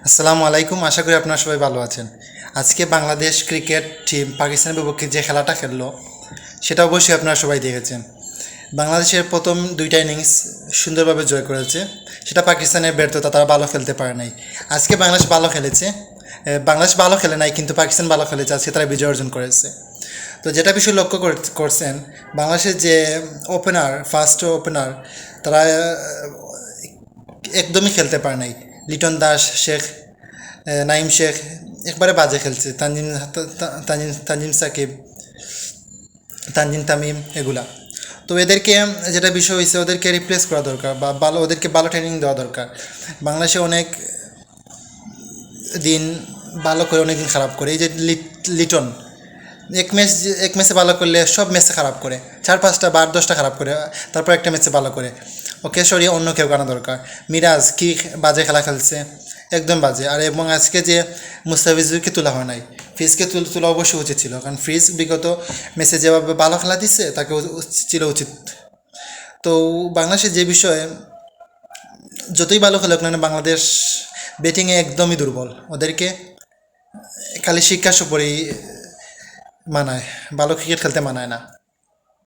আসসালামু আলাইকুম, আশা করি আপনারা সবাই ভালো আছেন। আজকে বাংলাদেশ ক্রিকেট টিম পাকিস্তানের বিপক্ষে যে খেলাটা খেললো সেটা অবশ্যই আপনারা সবাই দেখেছেন। বাংলাদেশের প্রথম দুইটা ইনিংস সুন্দরভাবে জয় করেছে, সেটা পাকিস্তানের ব্যর্থতা, তারা ভালো খেলতে পারে নাই। আজকে বাংলাদেশ ভালো খেলেছে, বাংলাদেশ ভালো খেলে নাই কিন্তু পাকিস্তান ভালো খেলেছে, আজকে তারা বিজয় অর্জন করেছে। তো যেটা বিষয় লক্ষ্য করছেন, বাংলাদেশের যে ওপেনার, ফার্স্ট ওপেনার, তারা একদমই খেলতে পারে নাই। লিটন দাস, শেখ, নাইম শেখ একবারে বাজে খেলছে। তানজিম সাকিব, তানজিম তামিম এগুলা। তো এদেরকে, যেটা বিষয় হয়েছে, ওদেরকে রিপ্লেস করা দরকার বা ভালো, ওদেরকে ভালো ট্রেনিং দেওয়া দরকার। বাংলাদেশে অনেক দিন ভালো করে, অনেক দিন খারাপ করে। এই যে লিটন এক ম্যাচে ভালো করলে সব ম্যাচে খারাপ করে, 4-5টা বা 10টা খারাপ করে, তারপর একটা ম্যাচে ভালো করে। ওকে সরিয়ে অন্য কেউ আনা দরকার। মিরাজ কি বাজে খেলা খেলছে, একদম বাজে। আর এবং আজকে যে মুস্তাফিজুরকে তোলা হয় নাই, ফ্রিজকে তোলা অবশ্যই উচিত ছিল, কারণ ফ্রিজ বিগত ম্যাচে যেভাবে ভালো খেলা দিচ্ছে তাকে ছিল উচিত। তো বাংলাদেশের যে বিষয়ে, যতই ভালো খেলুক না বাংলাদেশ ব্যাটিংয়ে একদমই দুর্বল। ওদেরকে খালি শিক্ষার উপরেই মানায়, ভালো ক্রিকেট খেলতে মানায় না।